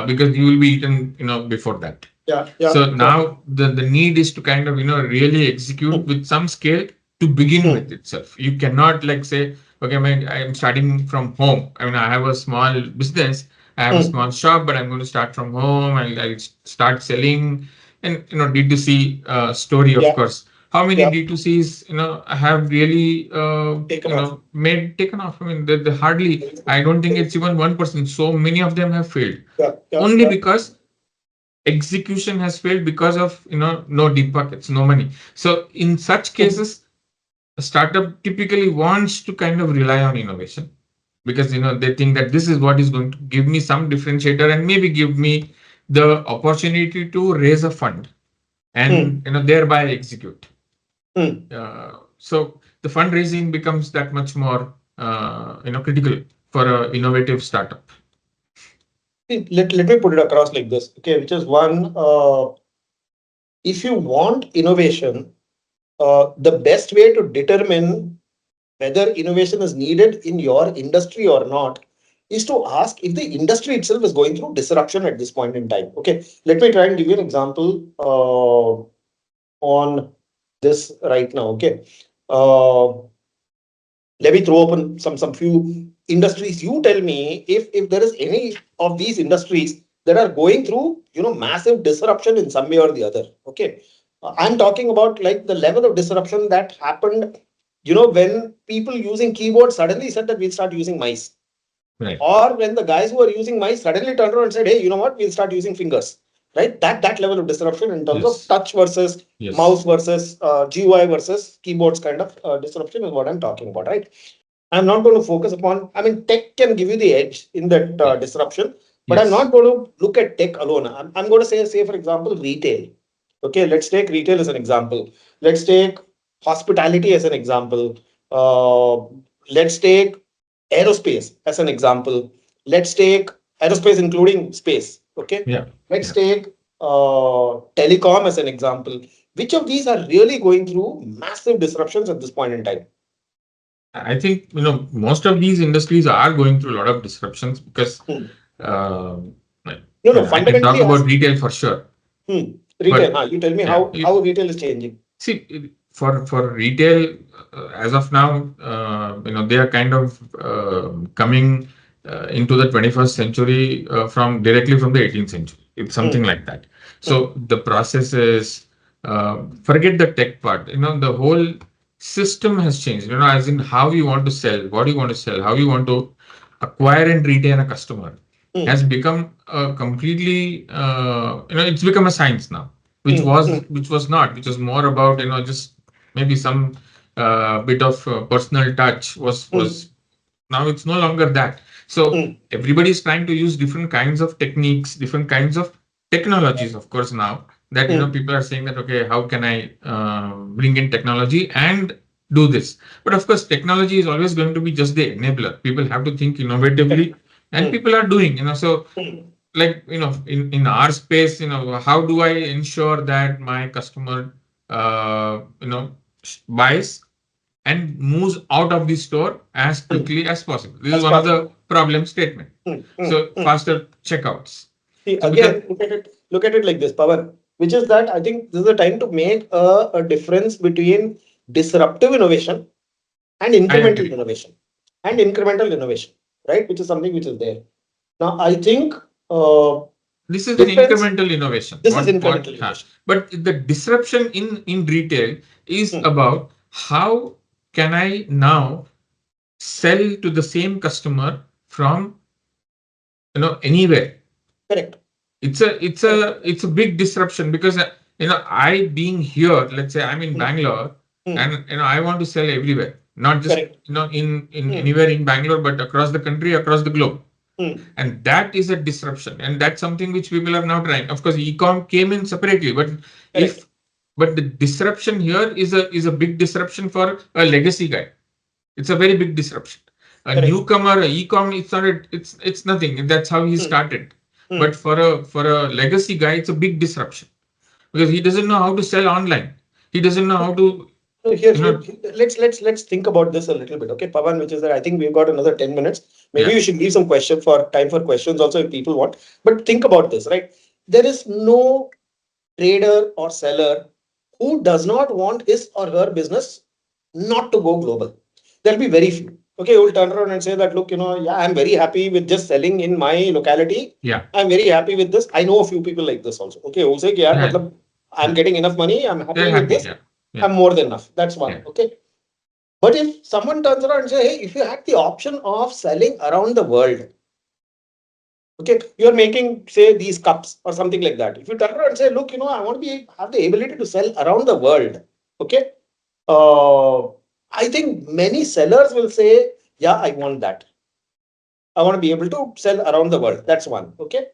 because you will be eaten before that. So now the need is to kind of really execute with some scale to begin with itself. You cannot like say, okay, I'm starting from home. I mean, I have a small business, I have a small shop, but I'm going to start from home. I'll start selling, and D2C story, of course. How many D2Cs have really taken off? I mean, they hardly. I don't think it's even 1%. So many of them have failed only because execution has failed because of no deep pockets, no money. So in such cases, a startup typically wants to kind of rely on innovation because they think that this is what is going to give me some differentiator and maybe give me the opportunity to raise a fund and thereby execute. So the fundraising becomes that much more critical for an innovative startup. Let me put it across like this, okay, which is one, if you want innovation, the best way to determine whether innovation is needed in your industry or not is to ask if the industry itself is going through disruption at this point in time. Okay, let me try and give you an example on this right now. Okay, let me throw open some few industries. You tell me if there is any of these industries that are going through massive disruption in some way or the other. Okay, I'm talking about like the level of disruption that happened when people using keyboards suddenly said that we'll start using mice. Right. Or when the guys who are using mice suddenly turned around and said, hey, you know what, we'll start using fingers. Right, that level of disruption in terms of touch versus mouse versus GUI versus keyboards kind of disruption is what I'm talking about. Right, I'm not going to focus upon, I mean, tech can give you the edge in that disruption, but I'm not going to look at tech alone. I'm going to say, for example, retail. Okay, let's take retail as an example. Let's take hospitality as an example. Let's take aerospace as an example. Let's take aerospace, including space. Okay, let's take telecom as an example. Which of these are really going through massive disruptions at this point in time? I think most of these industries are going through a lot of disruptions because I can talk about retail for sure. Retail, you tell me how retail is changing. See, for retail, as of now, they are kind of coming into the 21st century directly from the 18th century. It's something like that. So the process is, forget the tech part. The whole system has changed. As in how you want to sell, what you want to sell, how you want to acquire and retain a customer has become completely. It's become a science now. Which was not, which was more about just maybe some bit of personal touch was now it's no longer that. So everybody is trying to use different kinds of techniques, different kinds of technologies, of course, now that people are saying that, okay, how can I bring in technology and do this? But of course, technology is always going to be just the enabler. People have to think innovatively, and people are doing. So like in our space, how do I ensure that my customer buys and moves out of the store as quickly as possible? This is one of the problem statement. So faster checkouts. See, again, look at it like this, Pavan, which is that I think this is the time to make a difference between disruptive innovation and incremental innovation. Right, which is something which is there. Now, I think this is an incremental innovation. This is incremental innovation. But the disruption in retail is about how can I now sell to the same customer from anywhere. Correct. It's a big disruption because I being here, let's say I'm in Bangalore and I want to sell everywhere, not just in anywhere in Bangalore, but across the country, across the globe. And that is a disruption, and that's something which people are now trying. Of course, e-com came in separately, but the disruption here is a big disruption for a legacy guy. It's a very big disruption. a newcomer, e-com, it's nothing. That's how he started. But for a legacy guy, it's a big disruption because he doesn't know how to sell online. He doesn't know how to. Let's think about this a little bit, okay, Pavan, which is that I think we've got another 10 minutes. Maybe Yeah. we should leave some time for questions also if people want. But think about this, right? There is no trader or seller who does not want his or her business not to go global. There'll be very few. Okay, who will turn around and say that, look, yeah, I'm very happy with just selling in my locality. Yeah. I'm very happy with this. I know a few people like this also. Okay, who'll say, yeah, I'm getting enough money. I'm happy They're with happy. this. Yeah. Yeah. I'm more than enough. That's one. Yeah. Okay. But if someone turns around and say, hey, if you had the option of selling around the world, okay, you're making, say, these cups or something like that. If you turn around and say, look, I want to have the ability to sell around the world, okay, uh, I think many sellers will say, yeah, I want that. I want to be able to sell around the world. That's one. Okay.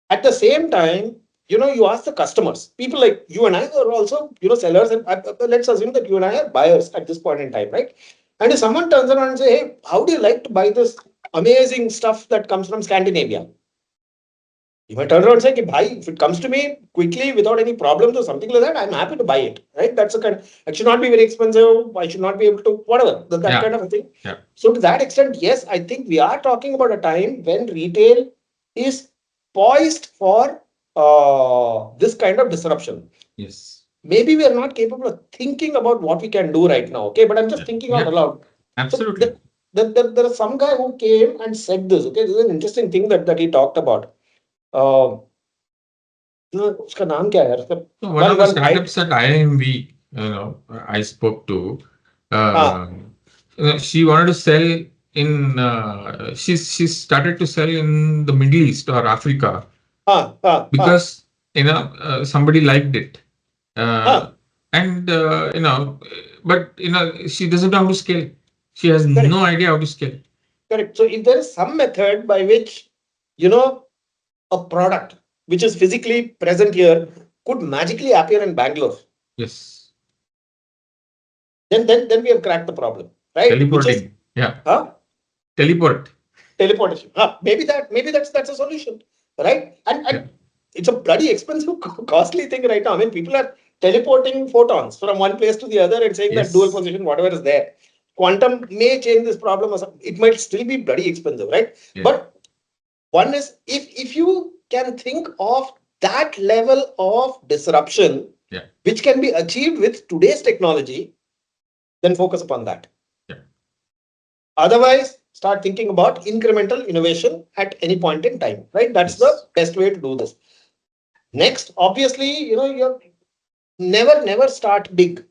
At the same time, you ask the customers, people like you and I are also, sellers, and let's assume that you and I are buyers at this point in time, right? And if someone turns around and say, hey, how do you like to buy this amazing stuff that comes from Scandinavia? You might turn around and say, "Ki, bhai, if it comes to me quickly without any problems or something like that, I'm happy to buy it." Right? That's a kind. It should not be very expensive. I should not be able to whatever that kind of a thing. Yeah. So to that extent, yes, I think we are talking about a time when retail is poised for this kind of disruption. Yes. Maybe we are not capable of thinking about what we can do right now. Okay, but I'm just thinking out aloud. Absolutely. So there is some guy who came and said this. Okay, this is an interesting thing that he talked about. Uh, उसका नाम क्या है यार? So one of the startups at IIMV, I spoke to, she wanted to sell in, she started to sell in the Middle East or Africa because, somebody liked it. And, but, she doesn't know how to scale. She has no idea how to scale. Correct. So if there is some method by which, a product which is physically present here could magically appear in Bangalore, Yes. then we have cracked the problem, right? Teleporting. Teleportation. Maybe that's a solution, right? And it's a bloody expensive, costly thing right now. I mean, people are teleporting photons from one place to the other and saying that dual position, whatever is there. Quantum may change this problem, or it might still be bloody expensive, right? Yeah. But one is if you can think of that level of disruption, which can be achieved with today's technology, then focus upon that. Yeah. Otherwise, start thinking about incremental innovation at any point in time, right? That's the best way to do this. Next, obviously, you never start big.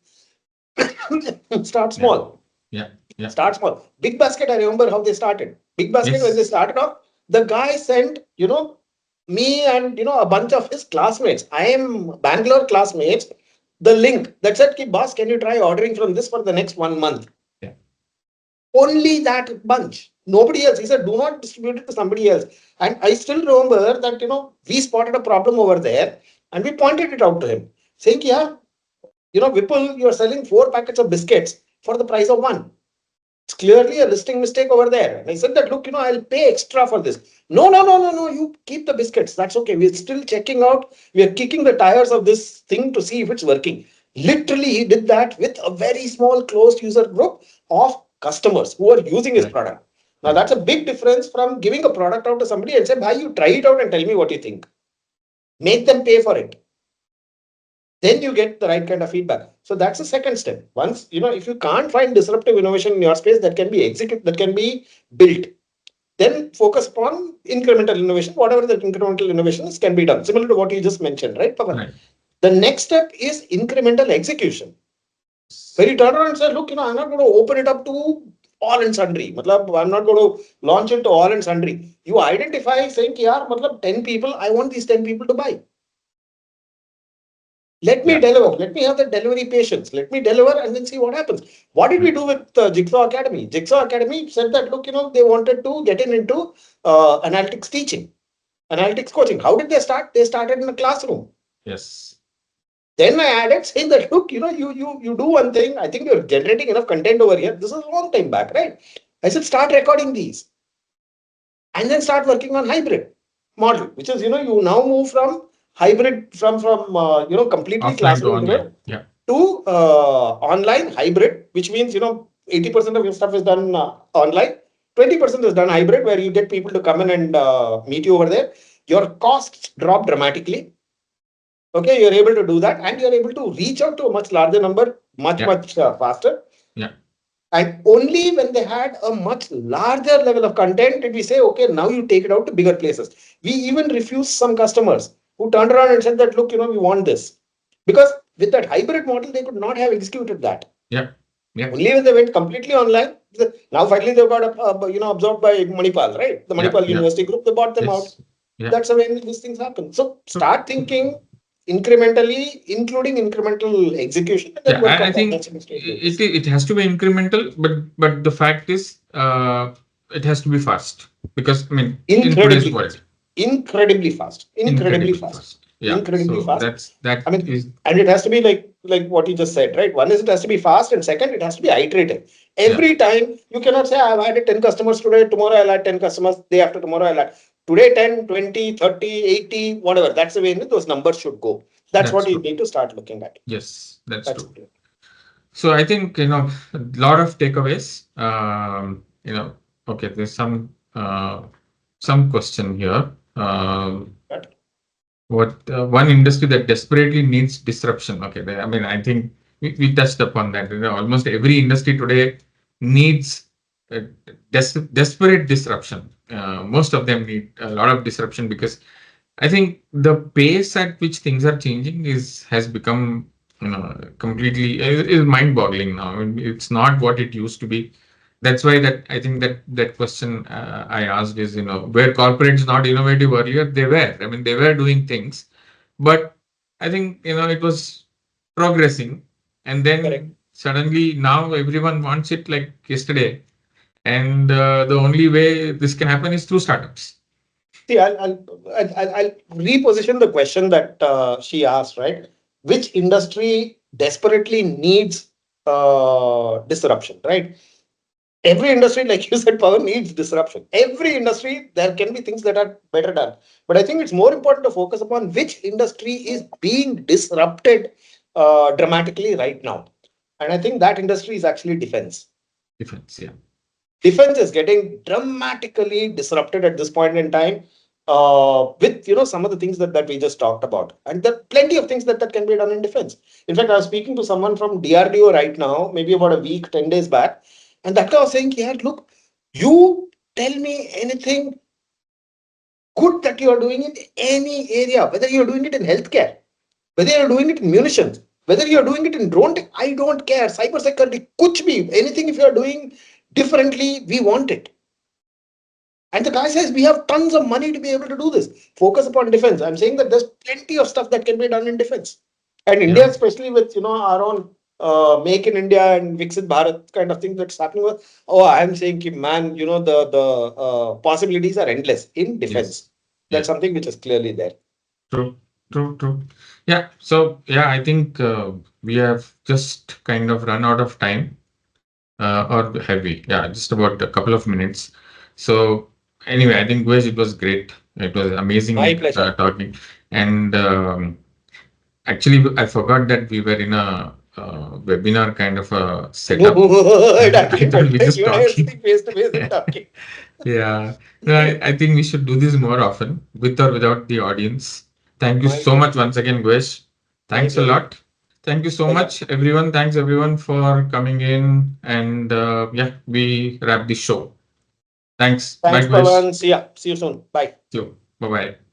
Start small. Yeah. Start small. Big Basket, I remember how they started. Big Basket, when they started off, the guy sent, me and, a bunch of his classmates, I am Bangalore classmates, the link that said, "Ki, boss, can you try ordering from this for the next 1 month?" Yeah. Only that bunch. Nobody else. He said, do not distribute it to somebody else. And I still remember that, we spotted a problem over there and we pointed it out to him, saying, yeah, Vipul, you're selling 4 packets of biscuits for the price of 1. It's clearly a listing mistake over there. And I said that, look, I'll pay extra for this. No. You keep the biscuits. That's okay. We're still checking out. We are kicking the tires of this thing to see if it's working. Literally, he did that with a very small closed user group of customers who are using his product. Now, that's a big difference from giving a product out to somebody and say, "Bhai, you try it out and tell me what you think." Make them pay for it. Then you get the right kind of feedback. So that's the second step. Once, if you can't find disruptive innovation in your space that can be executed, that can be built, then focus upon incremental innovation. Whatever the incremental innovations can be done, similar to what you just mentioned, right, Pavan? Right. The next step is incremental execution. Where you turn around and say, look, I'm not going to open it up to all and sundry. I'm not going to launch it to all and sundry. You identify saying, yeah, 10 people, I want these 10 people to buy. Let me deliver. Let me have the delivery patience. Let me deliver and then see what happens. What did we do with Jigsaw Academy? Jigsaw Academy said that, look, they wanted to get into analytics teaching, analytics coaching. How did they start? They started in a classroom. Yes. Then I added saying that, look, you do one thing. I think you're generating enough content over here. This is a long time back, right? I said, start recording these and then start working on hybrid model, which is, you now move from hybrid, from completely Offline to classroom online. driven Yeah. to online hybrid, which means, 80% of your stuff is done online, 20% is done hybrid, where you get people to come in and meet you over there. Your costs drop dramatically. Okay, you're able to do that, and you're able to reach out to a much larger number, much, Yeah. much faster. Yeah. And only when they had a much larger level of content did we say, okay, now you take it out to bigger places. We even refused some customers who turned around and said that, look, we want this. Because with that hybrid model, they could not have executed that. Yeah. Yeah. Only when they went completely online. Now finally they've got absorbed by Manipal, right? The Yeah. Manipal Yeah. University group, they bought them out. Yes. Yeah. That's the way these things happen. So start thinking incrementally, including incremental execution, and then Yeah. work I on that. think That's the next way to do this. it has to be incremental, but the fact is, it has to be fast, because I mean, in today's Incredibly world, fast. Incredibly fast. Incredibly incredibly fast. fast. Yeah. Incredibly So fast. that I mean, is. and it has to be like what you just said, right? One is it has to be fast, and second, it has to be iterative. Yeah. Every time you cannot say, I've added 10 customers today, tomorrow I'll add 10 customers, day after tomorrow I'll add. Today 10, 20, 30, 80, whatever. That's the way those numbers should go. That's That's what you true. need to start looking at. Yes, that's That's true. it. So I think, a lot of takeaways. Okay, there's some question here. Right. What one industry that desperately needs disruption? Okay, I mean, I think we touched upon that. Almost every industry today needs desperate disruption. Most of them need a lot of disruption, because I think the pace at which things are changing has become, completely is mind-boggling now. I mean, it's not what it used to be. That's why that I think that question I asked is, were corporates not innovative earlier? They were. I mean, they were doing things, but I think, it was progressing, and then Correct. suddenly now everyone wants it like yesterday, and the only way this can happen is through startups. See, I'll reposition the question that she asked, right? Which industry desperately needs disruption, right? Every industry, like you said, Pavan, needs disruption. Every industry, there can be things that are better done. But I think it's more important to focus upon which industry is being disrupted dramatically right now. And I think that industry is actually defense. Defense, yeah. Defense is getting dramatically disrupted at this point in time with some of the things that we just talked about, and there are plenty of things that can be done in defense. In fact, I was speaking to someone from DRDO right now, maybe about a week, 10 days back, and that guy was saying, yeah, look, you tell me anything good that you are doing in any area, whether you're doing it in healthcare, whether you're doing it in munitions, whether you're doing it in drone tech, I don't care. Cyber security, kuch bhi, anything if you're doing differently, we want it. And the guy says, we have tons of money to be able to do this. Focus upon defense. I'm saying that there's plenty of stuff that can be done in defense. And India, Yeah. especially with, our own Make in India and Viksit Bharat kind of thing that's happening. I'm saying, man, the possibilities are endless in defense. Yes. That's Yeah. something which is clearly there. True. True. True. Yeah. So yeah, I think we have just kind of run out of time, or have we? Yeah, just about a couple of minutes. So anyway, I think, Guhesh, it was great. It was My amazing pleasure. talking. And actually, I forgot that we were in a webinar kind of a setup. It I actually thought felt we like just you and I are talking. sitting face to face and talking. Yeah. No, I think we should do this more often, with or without the audience. Thank you My so much pleasure. once again, Guhesh. My Thanks a pleasure. lot. Thank you so Pleasure. much, everyone. Thanks, everyone, for coming in. And yeah, we wrap the show. Thanks. Bye, Thanks, Guhesh. Pavan. See ya. See you soon. Bye. See you. Bye bye.